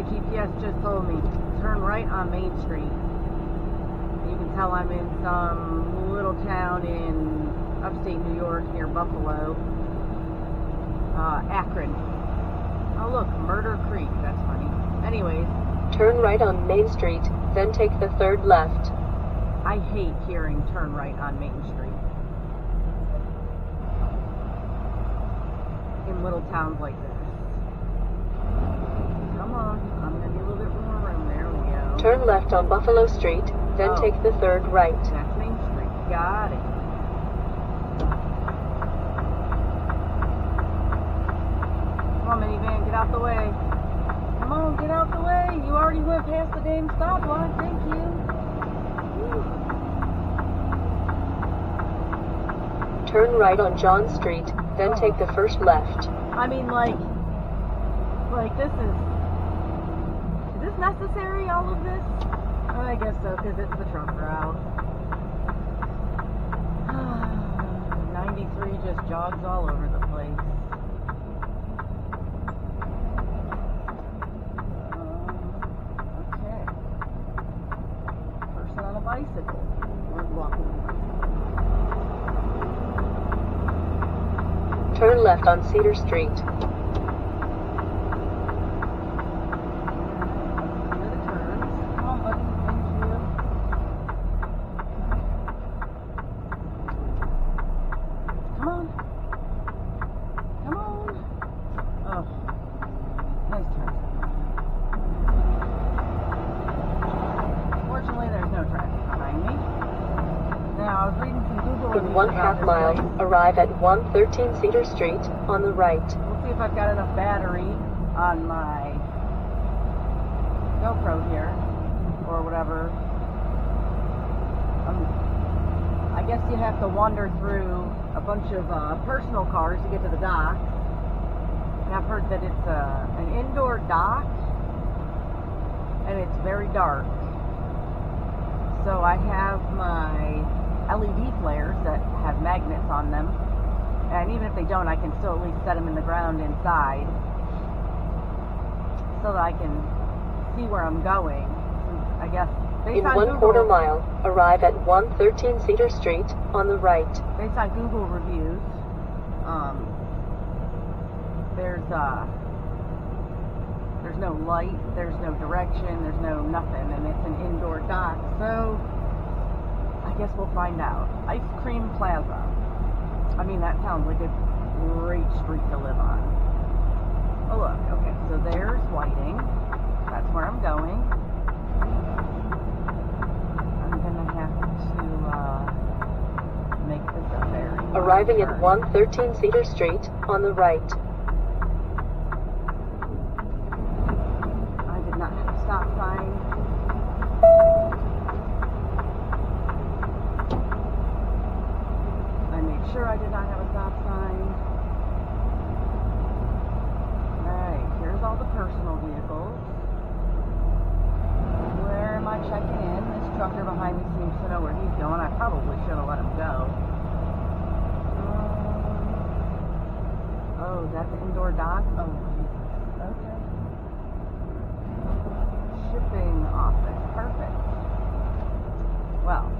GPS just told me, turn right on Main Street. You can tell I'm in some little town in upstate New York near Buffalo. Akron. Oh look, Murder Creek, that's funny. Anyways. Turn right on Main Street, then take the third left. I hate hearing turn right on Main Street. In little towns like this. Come on, I'm gonna need a little bit more room. There we go. Turn left on Buffalo Street, then take the third right. That's Main Street. Got it. Come on, minivan, get out the way. Come on, get out the way. You already went past the damn stoplight. Thank you. Whew. Turn right on John Street, then take the first left. I mean, like this is this necessary, all of this? I guess so, because it's the truck route. 93 just jogs all over the place. Okay. Person on a bicycle. Or walking. Turn left on Cedar Street. In 1/2 mile, arrive at 113 Cedar Street on the right. We'll see if I've got enough battery on my GoPro here, or whatever. I guess you have to wander through a bunch of personal cars to get to the dock. And I've heard that it's an indoor dock, and it's very dark. So I have my LED flares that have magnets on them, and even if they don't, I can still at least set them in the ground inside so that I can see where I'm going. I guess based in on 1/4 Google, mile, arrive at 113 Cedar Street on the right. based on Google reviews, there's no light, there's no direction, there's no nothing, and it's an indoor dock. So I guess we'll find out. Ice Cream Plaza. I mean, that sounds like a great street to live on. Oh look, okay, so there's Whiting. That's where I'm going. I'm gonna have to make this a very Arriving at 113 Cedar Street on the right. I did not have a stop sign. Sure, I did not have a stop sign. Alright, here's all the personal vehicles. Where am I checking in? This trucker behind me seems to know where he's going. I probably should have let him go. Oh, is that the indoor dock? Oh, Jesus. Okay. Shipping office. Perfect. Well,